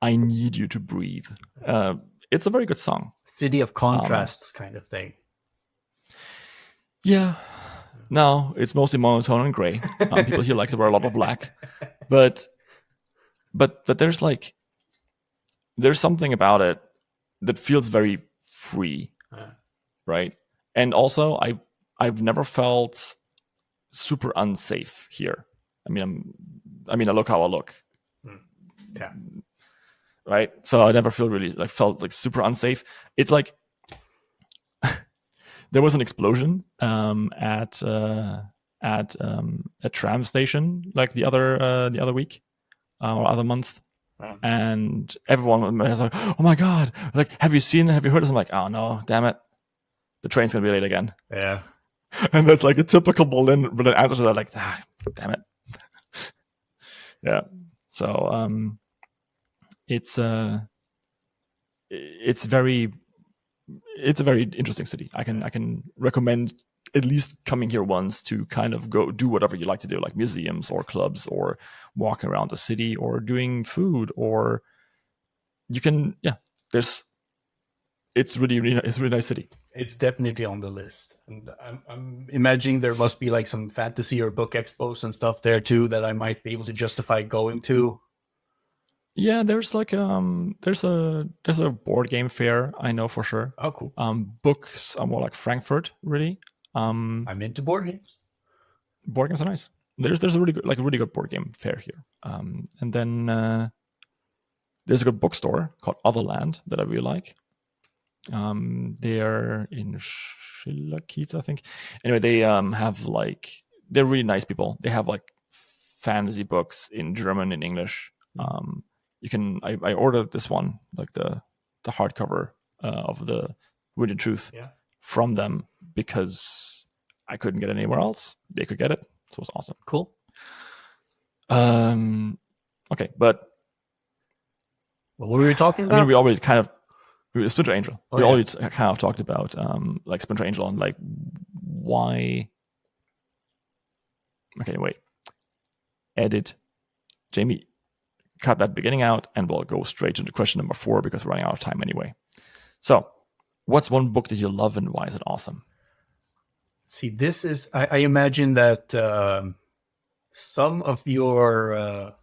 I need you to breathe." It's a very good song. City of contrasts kind of thing. Yeah. No, it's mostly monotone and gray. People here like to wear a lot of black, but there's something about it that feels very free, right? And also, I've never felt super unsafe here. I mean, I look how I look. Yeah. Right. So I never felt like super unsafe. It's like there was an explosion at a tram station like the other week or other month. And everyone was like, "Oh my god! Like, have you heard this?" I'm like, "Oh no, damn it, the train's gonna be late again." Yeah. And that's like a typical Berlin answer to that, like, damn it. Yeah. So it's a very interesting city. I can recommend at least coming here once to kind of go do whatever you like to do, like museums or clubs or walking around the city or doing food, or you can it's really nice city. It's definitely on the list, and I'm imagining there must be like some fantasy or book expos and stuff there too that I might be able to justify going to. Yeah, there's like there's a board game fair, I know for sure. Oh, cool. Books are more like Frankfurt, really. I'm into board games. Board games are nice. There's a really good board game fair here. And then there's a good bookstore called Otherland that I really like. They're in Schillerkiez, I think. Anyway, they have like, they're really nice people. They have like fantasy books in German and English. I ordered this one, like the hardcover of the Wind and Truth from them because I couldn't get it anywhere else. They could get it, so it was awesome. Cool. Okay, but what were we talking about? I mean, we already kind of Splinter Angel. Oh, we yeah. already kind of talked about like Splinter Angel and like why. Okay, wait. Edit, Jamie. Cut that beginning out, and we'll go straight to the question number 4 because we're running out of time anyway. So, what's one book that you love and why is it awesome? See, this is, I imagine that some of your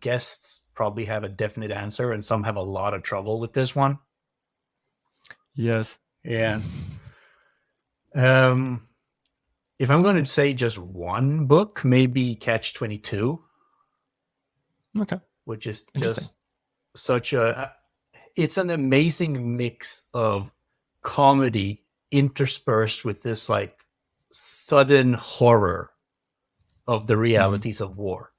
guests probably have a definite answer and some have a lot of trouble with this one. Yes. Yeah. If I'm going to say just one book, maybe Catch-22. Okay. Which is just such a... It's an amazing mix of comedy interspersed with this like sudden horror of the realities of war.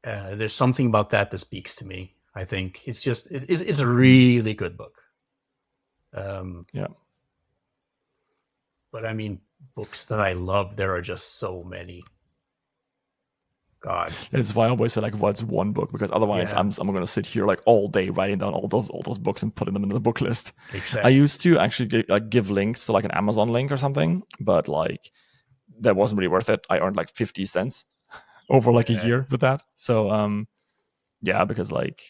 There's something about that speaks to me. I think it's just it's a really good book. Yeah. But I mean, books that I love, there are just so many. God, that's why I always say like, what's one book? Because otherwise, I'm going to sit here like all day writing down all those books and putting them in the book list. Exactly. I used to actually give links to like an Amazon link or something, but like that wasn't really worth it. I earned like 50 cents over like a year with that. So yeah, because like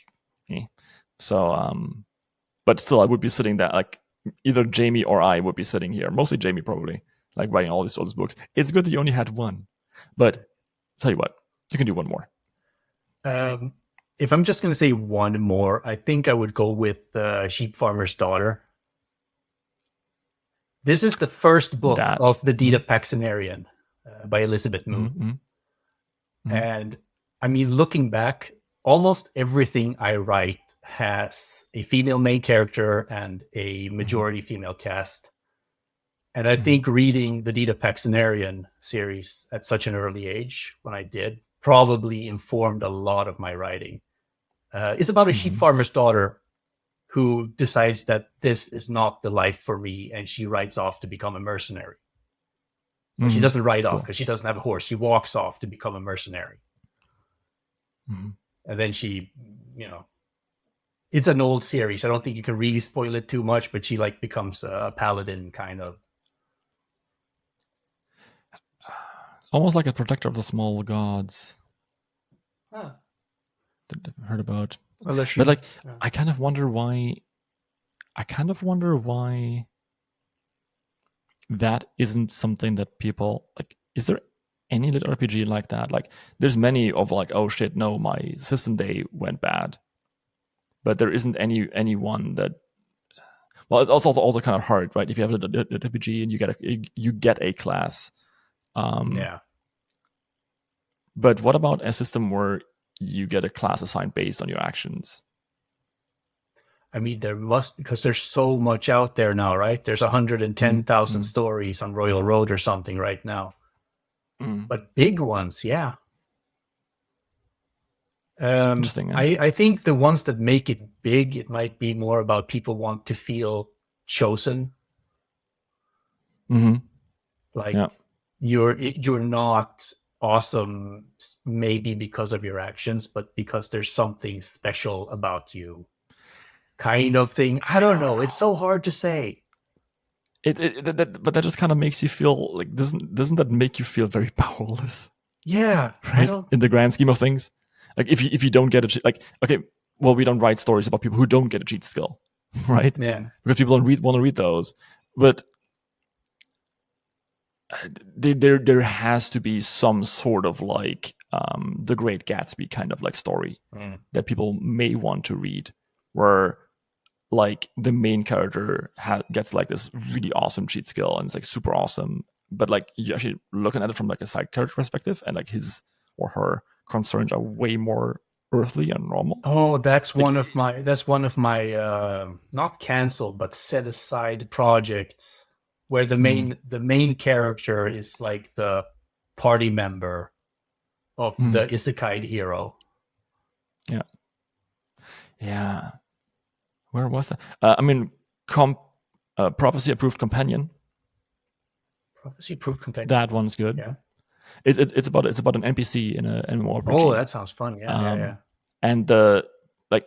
but still I would be sitting there like either Jamie or I would be sitting here, mostly Jamie probably, like writing all these books. It's good that you only had one, but tell you what, you can do one more. If I'm just going to say one more, I think I would go with Sheep Farmer's Daughter. This is the first book of the Deed of Paxenarian by Elizabeth Moon. And I mean, looking back, almost everything I write has a female main character and a majority female cast. And I think reading the Deed of Paxenarian series at such an early age, when I did, probably informed a lot of my writing. It's about a sheep farmer's daughter who decides that this is not the life for me, and she rides off to become a mercenary. Well, she doesn't ride off because she doesn't have a horse. She walks off to become a mercenary. And then she, it's an old series. I don't think you can really spoil it too much, but she like becomes a paladin kind of. Almost like a protector of the small gods. Huh. That I've heard about. Well, but like, I kind of wonder why that isn't something that people like. Is there any lit RPG like that? Like, there's many of like, oh shit, no, my system day went bad. But there isn't anyone that. Well, it's also kind of hard, right? If you have a RPG and you get a class. Yeah. But what about a system where you get a class assigned based on your actions? I mean, there must, because there's so much out there now, right? There's 110,000 stories on Royal Road or something right now. But big ones, yeah. Interesting. I think the ones that make it big, it might be more about people want to feel chosen. Like you're not awesome maybe because of your actions, but because there's something special about you, kind of thing. I don't know. It's so hard to say. But that just kind of makes you feel like doesn't that make you feel very powerless? Yeah, right. In the grand scheme of things, like if you don't get a like okay, well we don't write stories about people who don't get a cheat skill, right? Yeah, because people don't want to read those, but. There has to be some sort of like the Great Gatsby kind of like story that people may want to read, where like the main character gets like this really awesome cheat skill and it's like super awesome, but like you're actually looking at it from like a side character perspective, and like his or her concerns are way more earthly and normal. Oh, that's one of my not canceled but set aside projects where the main character is like the party member of the isekai hero. Yeah. Yeah. Where was that? Prophecy Approved Companion. Prophecy Proof Companion. That one's good. Yeah. It's about an NPC in an MMORPG. Oh, that sounds fun. Yeah. And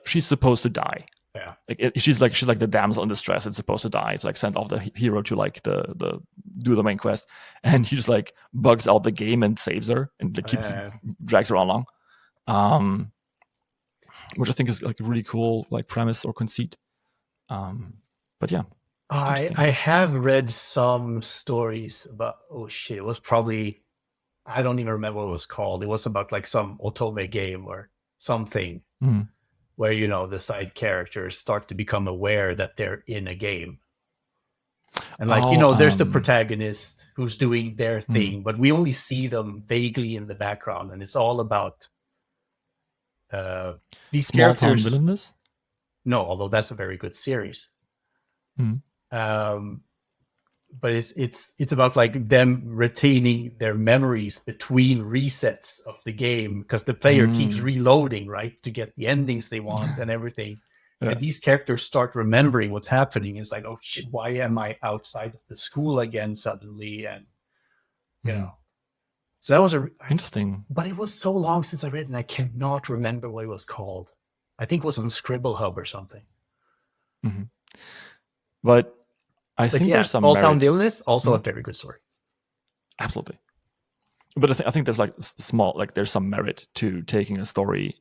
she's supposed to die. Yeah. She's like the damsel in distress. It's supposed to die. It's like sent off the hero to like the do the main quest, and he just like bugs out the game and saves her and like, drags her along. Which I think is like a really cool like premise or conceit. But yeah. I have read some stories about, it was probably, I don't even remember what it was called. It was about like some otome game or something where, the side characters start to become aware that they're in a game. And like, there's the protagonist who's doing their thing, but we only see them vaguely in the background. And it's all about these Small characters. Town Villainous? No, although that's a very good series. But it's about like them retaining their memories between resets of the game because the player keeps reloading, right, to get the endings they want and everything. And these characters start remembering what's happening. It's like, oh shit, why am I outside of the school again suddenly? And so that was interesting. But it was so long since I read it, and I cannot remember what it was called. I think it was on Scribble Hub or something. But I think there's some Small Town Villainous, also a very good story. Absolutely. But I think there's like there's some merit to taking a story,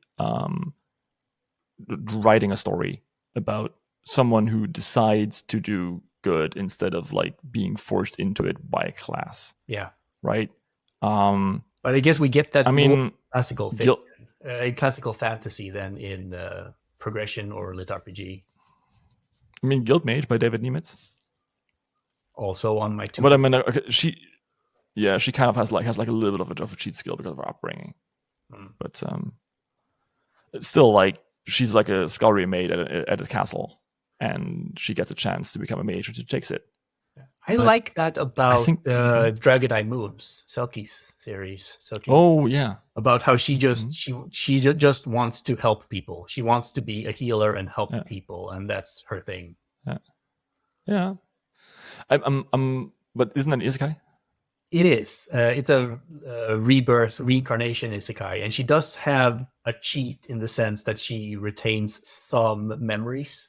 writing a story about someone who decides to do good instead of like being forced into it by a class. Yeah. Right. But I guess we get that. I mean, classical fantasy then in progression or lit RPG. I mean, Guild Mage by David Niemitz. Also on my two. But I mean, she kind of has like a little bit of a cheat skill because of her upbringing. But it's still like she's like a scullery maid at a castle, and she gets a chance to become a mage, and she takes it. I like that about Dragon Eye Moon's Selkie's series. Oh yeah, about how she just she just wants to help people. She wants to be a healer and help people, and that's her thing. Yeah. But isn't that an isekai? It is. It's a reincarnation isekai, and she does have a cheat in the sense that she retains some memories.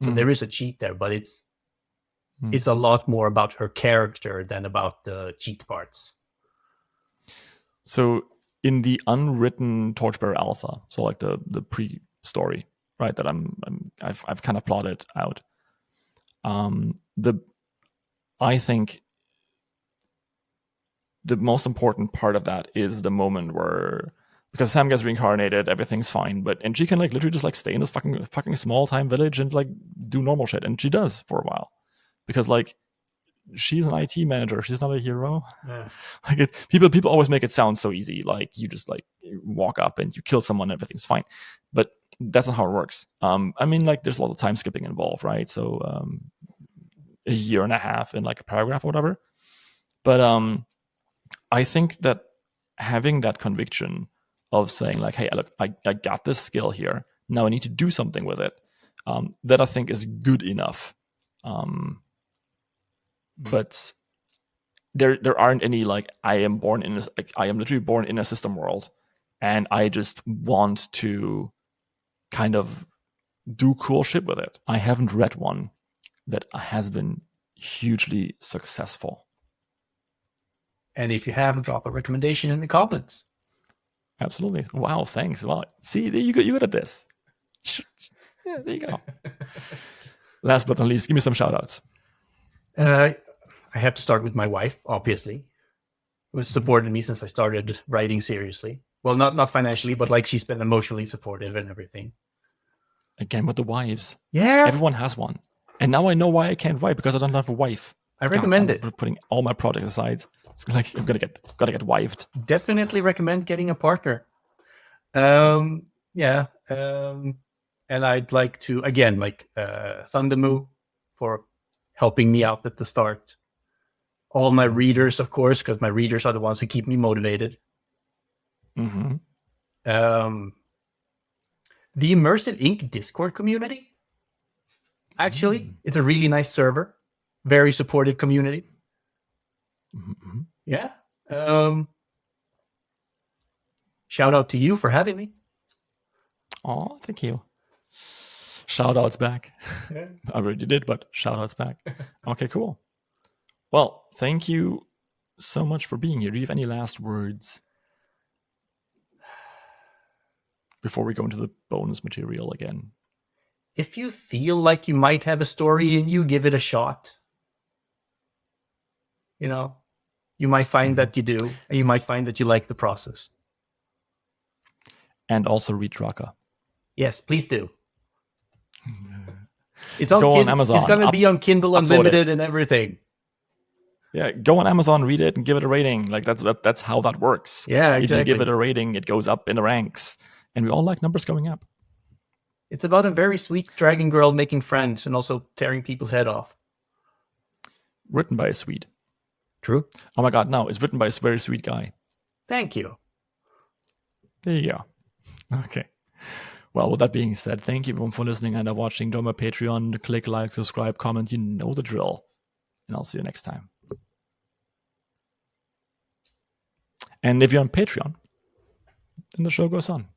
So there is a cheat there, but it's a lot more about her character than about the cheat parts. So in the unwritten Torchbearer Alpha, so like the pre-story, right, that I've kind of plotted out. I think the most important part of that is the moment where, because Sam gets reincarnated, everything's fine, and she can like literally just like stay in this fucking small time village and like do normal shit, and she does for a while, because like she's an IT manager, she's not a hero. Yeah. Like people always make it sound so easy, like you just like walk up and you kill someone, everything's fine, but that's not how it works. I mean, like there's a lot of time skipping involved, right? So a year and a half in like a paragraph or whatever. But I think that having that conviction of saying like, hey, look, I got this skill here, now I need to do something with it, that I think is good enough. But there aren't any like I am literally born in a system world, and I just want to kind of do cool shit with it. I haven't read one that has been hugely successful. And if you have, drop a recommendation in the comments. Absolutely. Wow, thanks. Wow. See, you good at this. Yeah, there you go. Last but not least, give me some shout-outs. I have to start with my wife, obviously, who has supported me since I started writing seriously. Well, not financially, but like she's been emotionally supportive and everything. Again, with the wives. Yeah. Everyone has one. And now I know why I can't write, because I don't have a wife. I recommend it. Putting all my projects aside. It's like I'm gonna get wifed. Definitely recommend getting a partner. Yeah. And I'd like to again Thundermoo for helping me out at the start. All my readers, of course, because my readers are the ones who keep me motivated. Mm-hmm. The Immersive Ink Discord community. Actually, it's a really nice server. Very supportive community. Mm-hmm. Yeah. Shout out to you for having me. Oh, thank you. Shoutouts back. Yeah. I already did, but shoutouts back. Okay, cool. Well, thank you so much for being here. Do you have any last words before we go into the bonus material again? If you feel like you might have a story in you, give it a shot. You know, you might find that you do, and you might find that you like the process. And also read Draka. Yes, please do. It's on, Go on Amazon. It's going to be on Kindle Unlimited and everything. Yeah, go on Amazon, read it, and give it a rating. Like that's how that works. Yeah, exactly. If you give it a rating, it goes up in the ranks, and we all like numbers going up. It's about a very sweet dragon girl making friends and also tearing people's head off. Written by a Swede. True. Oh my God, no, it's written by a very sweet guy. Thank you. There you go. Okay. Well, with that being said, thank you everyone for listening and watching. Join my Patreon, click like, subscribe, comment. You know the drill. And I'll see you next time. And if you're on Patreon, then the show goes on.